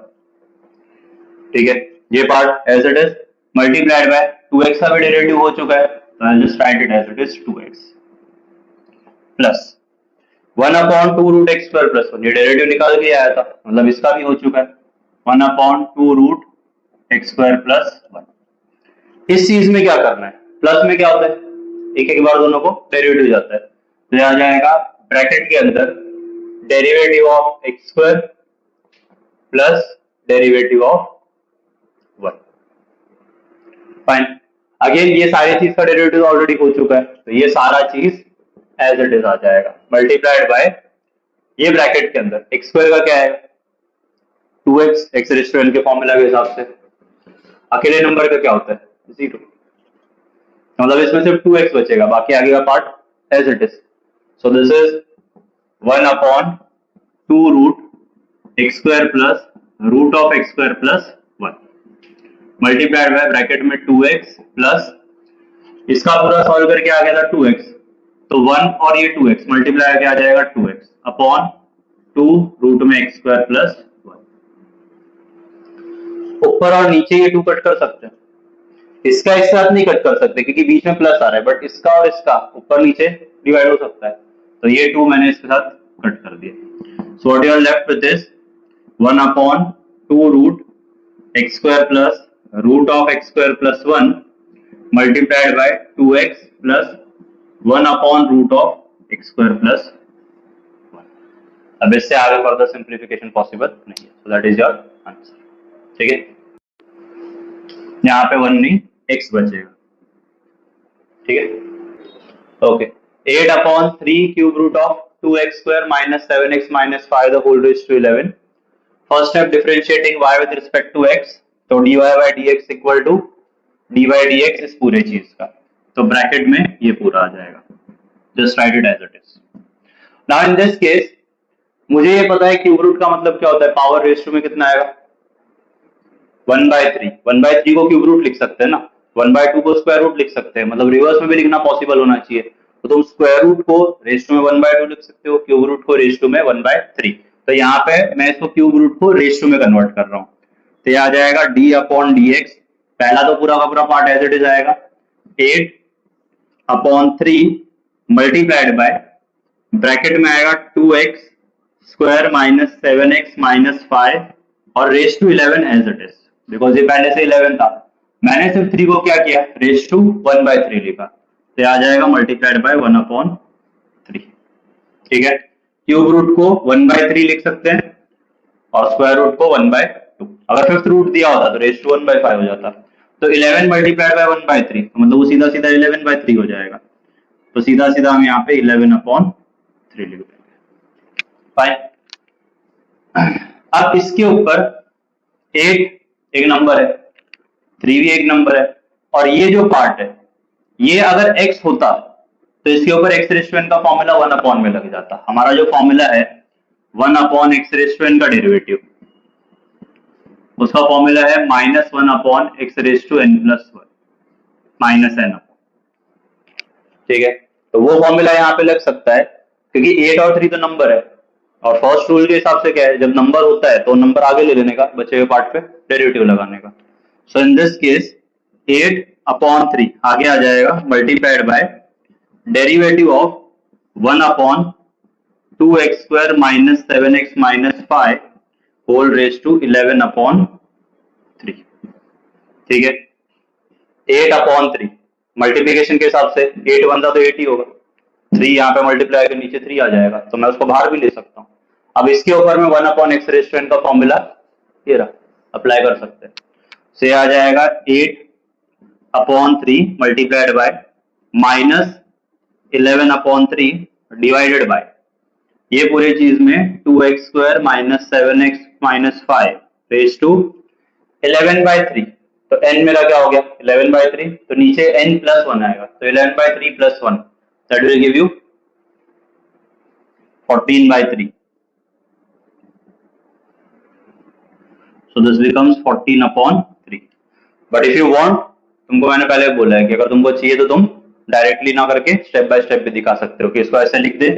ठीक है। ये part as it is multiplied by 2x का भी डेरिवेटिव हो चुका है, तो I just write it as it is 2x plus 1/2 root x square plus 1। ये डेरिवेटिव निकाल के आया था, मतलब इसका भी हो चुका है 1/2 रूट एक्स स्क्वायर प्लस 1। इस चीज में क्या करना है, प्लस में क्या होता है एक एक बार दोनों को डेरिवेटिव जाता है, तो आ जाएगा ब्रैकेट के अंदर derivative of x square plus derivative of 1। Fine. Again ये सारी चीज का डेरिवेटिव ऑलरेडी हो चुका है, तो ये सारा चीज एज इट इज आ जाएगा मल्टीप्लाइड बाय ये ब्रैकेट के अंदर एक्स स्क्वायर का क्या है 2x, x raise to n के फॉर्मूला के हिसाब से अकेले नंबर का क्या होता है 0, मतलब इसमें सिर्फ 2x बचेगा, बाकी आगे का part as it is. So this is 1/2 root x square plus root of x square plus 1 multiplied by bracket में 2x प्लस इसका पूरा सॉल्व करके आ गया था 2x, तो 1 और ये 2x मल्टीप्लाई करके आ जाएगा 2x अपॉन 2 रूट में x स्क्वायर प्लस 1। ऊपर और नीचे ये 2 कट कर सकते हैं, इसका एक साथ नहीं कट कर सकते क्योंकि बीच में प्लस आ रहा है, बट इसका और इसका ऊपर नीचे डिवाइड हो सकता है, तो ये 2 मैंने इसके साथ कट कर दिया। So what you are left with this 1 upon 2 root x square plus root of x square plus 1 multiplied by 2x plus 1 upon root of x square plus 1। अब इससे आगे फर्दर सिंप्लीफिकेशन पॉसिबल नहीं है, so that is your answer. ठीक है, यहाँ पे 1 नहीं x बचेगा। ठीक है, okay. 8 upon 3 cube root of 2x square minus 7x minus 5 the whole raise to 11। First step differentiating y with respect to x, तो dy by dx equal to dy dx इस पूरे चीज का, तो ब्रैकेट में ये पूरा आ जाएगा, just write it as it is. Now in this case मुझे ये पता है क्यूब रूट का मतलब क्या होता है, पावर रेज़ टू में कितना आएगा 1/3। 1/3 को क्यूब रूट लिख सकते हैं ना, 1/2 को स्क्वायर रूट लिख सकते हैं, मतलब रिवर्स में भी लिखना पॉसिबल होना चाहिए, तो तुम स्क्वायर रूट को रेज़ टू में 1/2 लिख सकते हो, क्यूब रूट को रेज़ टू में 1/3। तो यहाँ पे मैं इसको क्यूब रूट को रेज़ टू में कन्वर्ट कर रहा हूँ, तो ये आ जाएगा d अपॉन dx, पहला तो पूरा का पूरा पार्ट एज इट इज आएगा 8 अपॉन 3 मल्टीप्लाइड बाय ब्रैकेट में आएगा 2x square minus 7x minus 5 और raise to 11 as it is, because ये पहले से 11 था, मैंने सिर्फ 3 को क्या किया रेज़ टू 1/3 लिखा, तो आ जाएगा मल्टीप्लाइड बाय 1 अपॉन 3। ठीक है, क्यूब रूट को 1/3 लिख सकते हैं और स्क्वायर रूट को 1/2, अगर फिफ्थ रूट दिया होता तो रेज़ टू 1/5 हो जाता, तो 11 मल्टीप्लाइड बाय 1/3 तो मतलब वो सीधा सीधा 11/3 हो जाएगा, तो सीधा सीधा हम यहाँ पे 11 अपॉन 3 लिख देंगे। फाइन, अब इसके ऊपर 8 एक नंबर है, 3 भी एक नंबर है, और ये जो पार्ट है ये अगर x होता तो इसके ऊपर x रेज़ टू n का फॉर्मूला 1 अपॉन में लग जाता। हमारा जो फॉर्मूला है 1 upon x raise to n का डेरिवेटिव, उसका फॉर्मूला है -1 upon x raise to n plus 1 minus n। ठीक है, तो वो फॉर्मूला यहाँ पे लग सकता है क्योंकि 8 और 3 तो नंबर है, और फर्स्ट रूल के हिसाब से क्या है, जब नंबर होता है तो नंबर आगे ले लेने का, बचे हुए पार्ट पे डेरिवेटिव लगाने का। So in this case 8 upon 3 आगे आ जाएगा multiplied by derivative of 1 upon 2x square minus 7x minus 5 whole raise to 11 upon 3। ठीक है, 8 अपॉन 3 मल्टीप्लिकेशन के हिसाब से 8 बनता तो 8 ही होगा, 3 यहाँ पे मल्टीप्लाई करके नीचे 3 आ जाएगा, तो मैं उसको बाहर भी ले सकता हूँ। अब इसके ऊपर में 1 upon x raise to n का फॉर्मूला ये रहा, अप्लाई कर सकते हैं, से आ जाएगा 8 upon 3 multiplied by minus 11 upon 3 divided by ये पूरे चीज में 2x square minus 7x minus 5 raise to 11/3, तो n मेरा क्या हो गया 11/3, तो नीचे n प्लस 1 आएगा, तो 11/3 plus 1 that will give you 14/3, so this becomes 14 upon 3। but if you want, तुमको मैंने पहले बोला है कि अगर तुमको चाहिए तो तुम डायरेक्टली ना करके स्टेप बाय स्टेप भी दिखा सकते हो कि इसको ऐसे लिख दे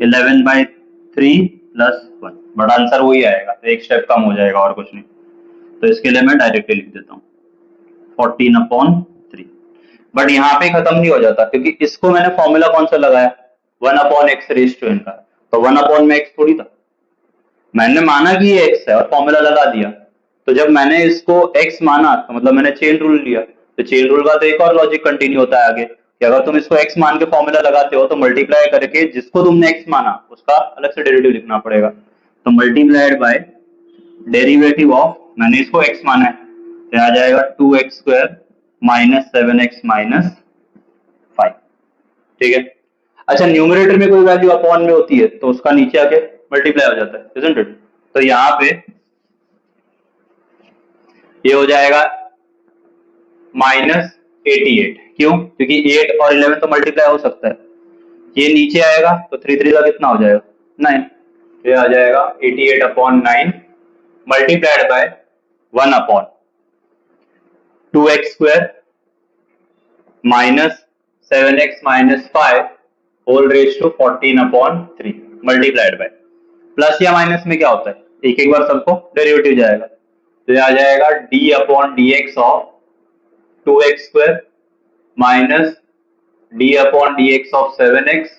11/3 प्लस 1, बट आंसर वही आएगा, तो एक स्टेप कम हो जाएगा और कुछ नहीं, तो इसके लिए मैं डायरेक्टली लिख देता हूँ 14 अपॉन 3। बट यहाँ पे खत्म नहीं हो जाता क्योंकि इसको मैंने फॉर्मूला कौन सा लगाया 1 upon x raise to n का, तो 1 अपॉन में x थोड़ी था, मैंने माना कि ये x है और फॉर्मूला लगा दिया, तो जब मैंने इसको x माना तो मतलब मैंने चेन रूल लिया, तो चेन रूल का तो एक और लॉजिक कंटिन्यू होता है आगे कि अगर तुम इसको x मान के फॉर्मूला लगाते हो तो मल्टीप्लाई करके जिसको तुमने x माना उसका अलग से डेरिवेटिव लिखना पड़ेगा, तो मल्टीप्लाइड बाय डेरिवेटिव ऑफ मैंने इसको x माना है, तो आ जाएगा 2x square minus 7x minus 5। ठीक है, अच्छा न्यूमरेटर में कोई वैल्यू अपॉन में होती है तो उसका नीचे आके मल्टीप्लाई हो जाता है, isn't it? तो यहाँ पे ये हो जाएगा -88, क्यों, क्योंकि 8 और 11 तो मल्टीप्लाई हो सकता है, ये नीचे आएगा तो 3 3 का कितना हो जाएगा 9, ये आ जाएगा 88 upon 9 multiplied by 1 upon 2x square minus 7x minus 5 whole raise to 14/3 multiplied by, plus या माइनस में क्या होता है, एक एक बार सबको डेरिवेटिव जाएगा, तो ये आ जाएगा d/dx of 2x² minus d/dx of 7x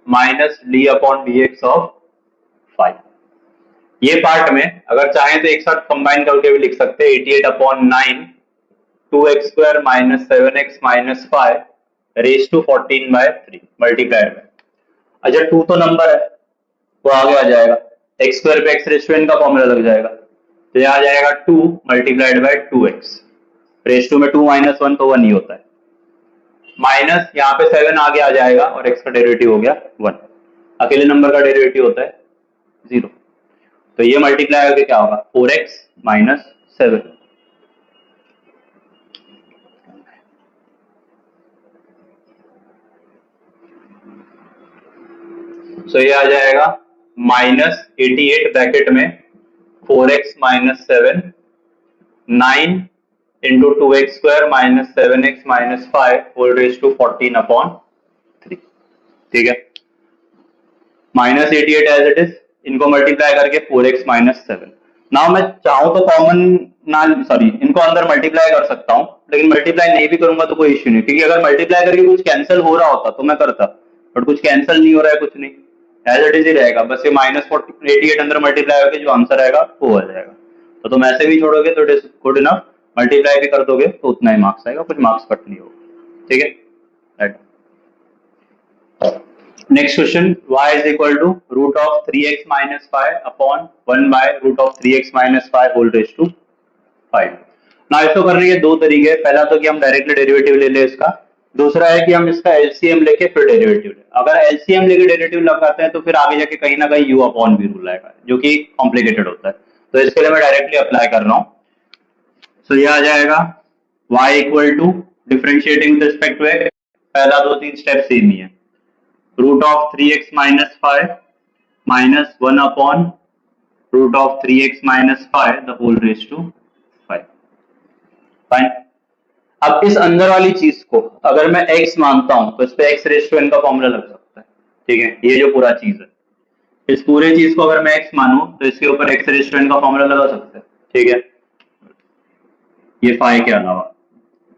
minus d/dx of 5। ये पार्ट में अगर चाहें तो एक साथ कंबाइन करके भी लिख सकते हैं, 88/9 2x² minus 7x minus 5 raise to 14/3 multiplied by. अच्छा 2 तो नंबर है वो आगे आ जाएगा, x² पे x रेज टू n का फॉर्मूला लग जाएगा, तो ये आ जाएगा 2 multiplied by 2x, raise to में 2 माइनस 1 तो 1 ही होता है, माइनस यहाँ पे 7 आगे आ जाएगा और x का डेरिवेटिव हो गया 1, अकेले नंबर का डेरिवेटिव होता है 0, तो ये मल्टीप्लाई करके क्या होगा 4x माइनस 7। सो ये आ जाएगा माइनस 88 ब्रैकेट में 4x minus 7 9 into 2x² minus 7x minus 5 whole raise to 14/3, ठीक है, माइनस 88 एज इट इज, इनको मल्टीप्लाई करके 4x माइनस 7। नाउ मैं चाहूं तो कॉमन ना, सॉरी इनको अंदर मल्टीप्लाई कर सकता हूं, लेकिन मल्टीप्लाई नहीं भी करूंगा तो कोई इश्यू नहीं, क्योंकि अगर मल्टीप्लाई करके कुछ कैंसिल हो रहा होता तो मैं करता, बट कुछ कैंसिल नहीं हो रहा है, कुछ नहीं, एज इट इज ही रहेगा, बस ये माइनस 88 अंदर मल्टीप्लाई करके जो आंसर आएगा वो आ जाएगा, तो तुम ऐसे भी छोड़ोगे तो it is good enough, multiply भी कर दोगे तो उतना ही मार्क्स आएगा, कुछ मार्क्स कट नहीं होगा, ठीक है, right. Next question, y is equal to root of 3x minus 5 upon 1 by root of 3x minus 5 whole raised to 5। ना इसको करने के दो तरीके, पहला तो कि हम डायरेक्टली डेरिवेटिव ले ले इसका, दूसरा है कि हम इसका एलसीएम लेके फिर डेरिवेटिव ले। अगर एलसीएम लेके डेरिवेटिव लगाते हैं तो फिर आगे जाके कहीं ना कहीं u अपॉन v रूल आएगा, जो कि कॉम्प्लिकेटेड होता है, तो इसके लिए मैं डायरेक्टली अप्लाई कर रहा हूँ। सो ये आ जाएगा y equal to differentiating with respect to x, पहला 2-3 स्टेप सेम ही है, root of 3x minus 5 minus 1 upon root of 3x minus 5 the whole raise to 5। Fine, अब इस अंदर वाली चीज को अगर मैं x मानता हूं तो इस पे x रेज टू n का फॉर्मूला लग सकता है, ठीक है, ये जो पूरा चीज है, इस पूरे चीज को अगर मैं x मानूं तो इसके ऊपर x रेज टू n का फॉर्मूला लगा सकते हैं, ठीक है, ये 5 के अलावा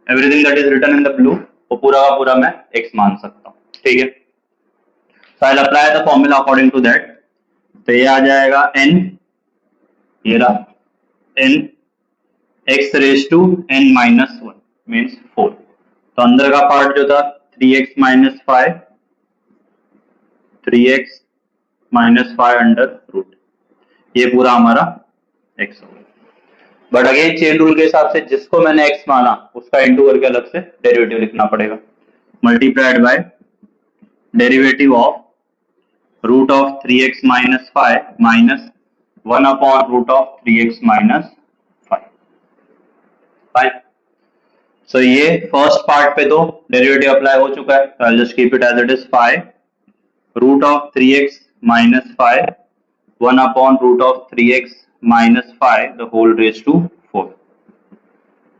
everything that is written in the blue वो पूरा का पूरा मैं x मान सकता हूं, ठीक है। So I'll apply the formula according to that, तो ये आ जाएगा n, ये रहा n x raise to n minus 1 means 4, तो अंदर का पार्ट जो था 3x minus 5 3x minus 5 under root, ये पूरा हमारा x हो गया, बट अगेन चेन रूल के हिसाब से जिसको मैंने x माना उसका इंटू करके अलग से डेरिवेटिव लिखना पड़ेगा, multiplied by derivative of root of 3x minus 5 minus 1 upon root of 3x minus 5। Fine, so ये फर्स्ट पार्ट पे तो डेरिवेटिव अप्लाई हो चुका है, तो I just keep it as it is 5 root of 3x minus 5 1 upon root of 3x minus 5 the whole raise to 4।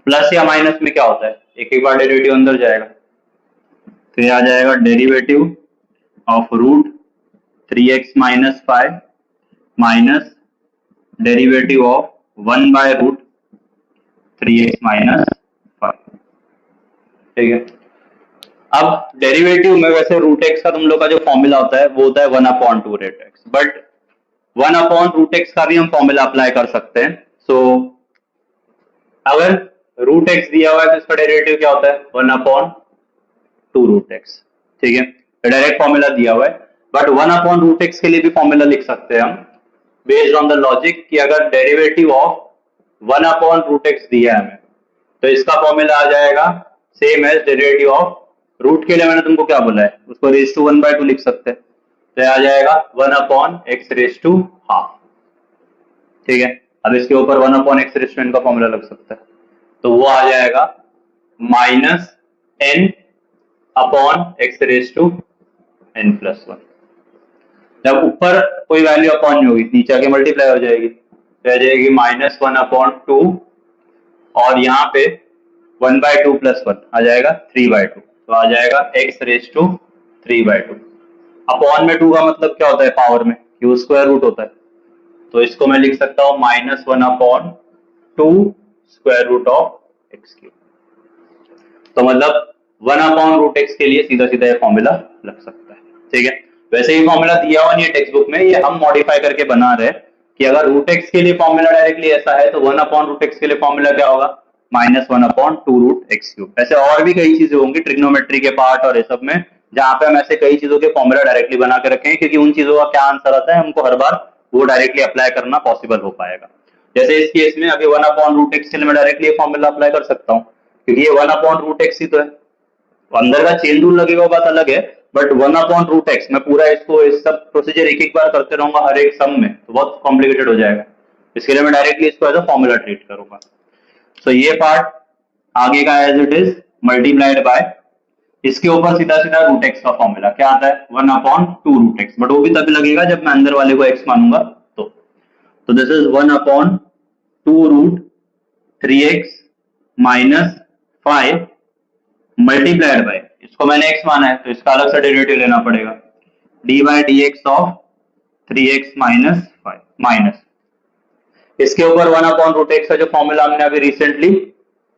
Plus या minus में क्या होता है, एक एक बार डेरिवेटिव अंदर जाएगा, तो ये आ जाएगा derivative of root 3x minus 5 minus derivative of 1 by root 3x minus 5, ठीक है। अब डेरिवेटिव में वैसे रूट x का तुम लोग का जो फॉर्मूला होता है वो होता है 1 upon 2 root x, but 1 upon root x का भी हम फॉर्मूला अप्लाई कर सकते हैं। सो अगर रूट x दिया हुआ है तो इसका डेरिवेटिव क्या होता है 1 अपॉन 2 रूट x, ठीक है, डायरेक्ट फॉर्मूला दिया हुआ है, बट 1 अपॉन रूट x के लिए भी फॉर्मूला लिख सकते हैं हम बेस्ड ऑन द लॉजिक कि अगर derivative of 1 upon root x दिया है हमें तो इसका फॉर्मूला आ जाएगा same as derivative of root के लिए मैंने तुमको क्या बोला है उसको रेज टू 1/2 लिख सकते हैं, तो आ जाएगा 1 upon x raise to half, ठीक है। अब इसके ऊपर 1 upon x raise to n का फॉर्मूला लग सकता है, तो वो आ जाएगा minus n upon x raise to n plus 1। जब ऊपर कोई वैल्यू अपॉन नहीं होगी नीचे आके मल्टीप्लाई हो जाएगी, तो आ जाएगी -1 अपॉन 2 और यहाँ पे 1/2 प्लस 1 आ जाएगा 3/2, तो आ जाएगा x रेज टू 3/2। अपॉन में 2 का मतलब क्या होता है पावर में, क्यू स्क्वायर रूट होता है, तो इसको मैं लिख सकता हूँ -1/2 square root of x cube. तो मतलब 1/√x के लिए सीधा सीधा ये फॉर्मूला लग सकता है, ठीक है। वैसे ही फॉर्मूला दिया हुआ नहीं है टेक्स्ट बुक में, ये हम मॉडिफाई करके बना रहे हैं कि अगर √x के लिए फॉर्मूला डायरेक्टली ऐसा है तो 1/√x के लिए फॉर्मूला क्या होगा, -1/2√x3। ऐसे और भी कई चीजें होंगी ट्रिग्नोमेट्री के पार्ट और ये सब में, जहां पे हम ऐसे कई चीजों के फॉर्मूला डायरेक्टली बना के रखेंगे, क्योंकि उन चीजों का क्या आंसर आता है हमको हर बार वो डायरेक्टली अप्लाई करना पॉसिबल हो पाएगा। जैसे इस केस में अभी 1/√x के लिए मैं डायरेक्टली फॉर्मूला अप्लाई कर सकता हूँ, क्योंकि ये 1/√x ही तो है, अंदर का चेन रूल लगेगा वो बात अलग है, बट 1/√x मैं पूरा इसको इस सब प्रोसीजर एक एक बार करते रहूंगा हर एक सम में, तो बहुत कॉम्प्लिकेटेड हो जाएगा। इसके लिए मैं डायरेक्टली इसको एज अ फॉर्मूला ट्रीट करूंगा। सो ये पार्ट आगे का as it is multiplied by, इसके ऊपर सीधा सीधा √x का फॉर्मूला क्या आता है 1/2√x, बट वो भी तभी लगेगा जब मैं अंदर वाले को x मानूंगा तो this is 1/2√3x minus 5 multiplied by, इसको मैंने x माना है तो इसका अलग सा डेरिवेटिव लेना पड़ेगा, d/dx of 3x minus 5 minus इसके ऊपर 1/√x का जो फॉर्मूला हमने अभी रिसेंटली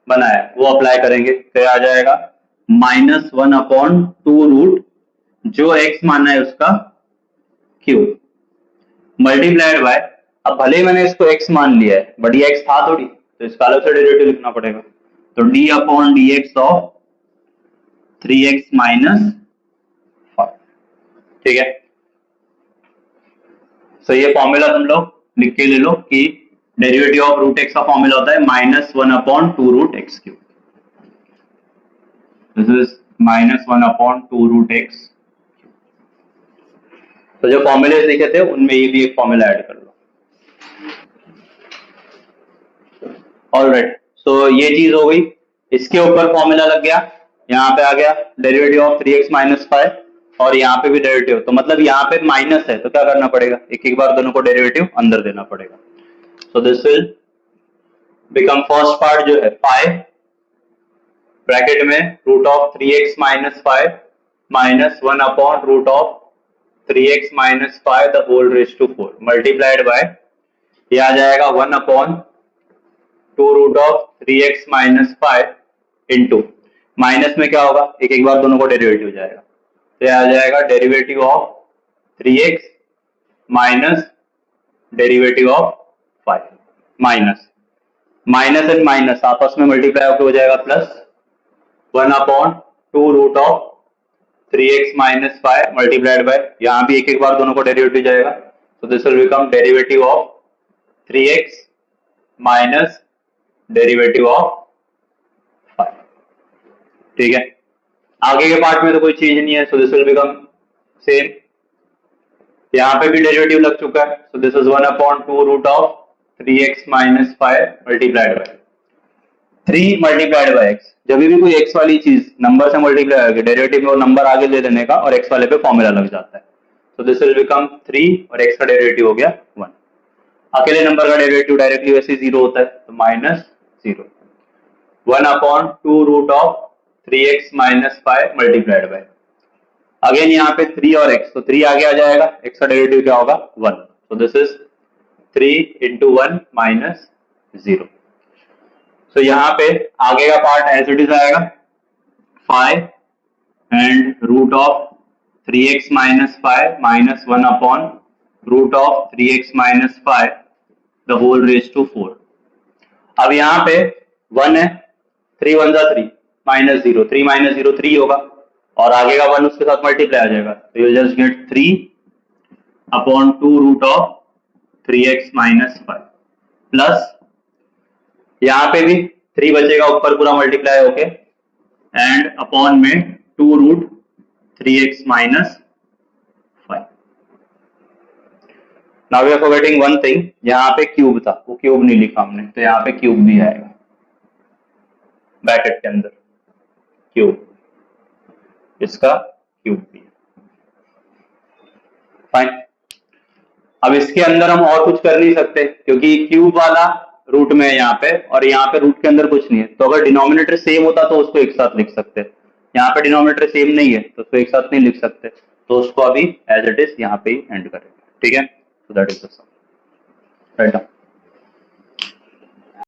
बनाया वो अप्लाई करेंगे, तो आ जाएगा -1/2 जो x माना है उसका क्यूब मल्टीप्लाइड बाय, अब भले ही मैंने इसको x मान लिया है बट ये x था थोड़ी, तो इसका अलग से डेरिवेटिव लिखना पड़ेगा, तो d/dx ऑफ 3x माइनस 5, ठीक है। सो ये फॉर्मूला तुम लोग लिख के ले लो कि डेरिवेटिव ऑफ √x का फॉर्मूला होता है -1/2√x3, दिस इज -1/2√x। तो जो फॉर्मूले लिखे थे उनमें ये भी एक फॉर्मूला ऐड कर लो। ऑलराइट, सो ये चीज हो गई, इसके ऊपर फॉर्मूला लग गया, यहाँ पे आ गया डेरिवेटिव ऑफ 3x माइनस 5 और यहाँ पे भी डेरिवेटिव, तो मतलब यहाँ पे माइनस है तो क्या करना पड़ेगा, एक एक बार दोनों को डेरिवेटिव अंदर देना पड़ेगा। So this will become first part जो है 5 ब्रैकेट में √3x minus 5 minus 1/√3x minus 5 the whole raise to 4 multiplied by, ये आ जाएगा 1/2√3x माइनस 5 इंटू माइनस में क्या होगा, एक एक बार दोनों को डेरिवेटिव हो जाएगा, तो आ जाएगा derivative of 3x minus derivative of 5 minus minus and minus आपस में मल्टीप्लाई होकर हो जाएगा plus 1/2√3x minus 5 multiplied by, यहाँ भी एक एक बार दोनों को डेरिवेटिव जाएगा, तो this will become derivative of 3x minus derivative of 5, ठीक है। आगे के पार्ट में तो कोई चीज नहीं है, so this will become same, यहाँ पे भी डेरिवेटिव लग चुका है, so this is 1/2√3x minus 5 multiplied by 3 multiplied bye x, जब भी कोई x वाली चीज नंबर से मल्टीप्लाई होगी डेरिवेटिव में वो नंबर आगे ले लेने का और x वाले पे फॉर्मूला लग जाता है, सो दिस विल बिकम 3 और x का डेरिवेटिव हो गया 1, अकेले नंबर का डेरिवेटिव डायरेक्टली वैसे 0 होता है तो -0, 1/2√3x minus 5 multiplied by, again यहाँ पे 3 और x, तो 3 आगे आ जाएगा, x का डेरिवेटिव क्या होगा 1, so this is 3 into 1 minus 0, so यहाँ पे आगे का पार्ट एज इट इज आएगा 5 and √3x minus 5 minus 1/√3x minus 5 the whole raised to 4, अब यहाँ पे 1 है, 3 1 जा 3 माइनस 0, 3 माइनस 0 3 होगा और आगे का 1 उसके साथ मल्टीप्लाई आ जाएगा, तो you just get 3/2√3x minus 5 plus यहाँ पे भी 3 बचेगा ऊपर पूरा मल्टीप्लाई होके एंड अपॉन में 2√3x minus 5। Now we are forgetting one thing, यहाँ पे क्यूब था वो क्यूब नहीं लिखा हमने, तो यहाँ पे क्यूब भी आएगा ब्रैकेट के अंदर, क्यूब, इसका क्यूब भी है, फाइन। अब इसके अंदर हम और कुछ कर नहीं सकते क्योंकि क्यूब वाला रूट में है यहाँ पे, और यहाँ पे रूट के अंदर कुछ नहीं है, तो अगर डिनोमिनेटर सेम होता तो उसको एक साथ लिख सकते। यहाँ पे डिनोमिनेटर सेम नहीं है तो उसको एक साथ नहीं लिख सकते, तो उसको अभी एज इट इज यहाँ पे ही एंड करेंगे। ठीक है, so that is the sum, right.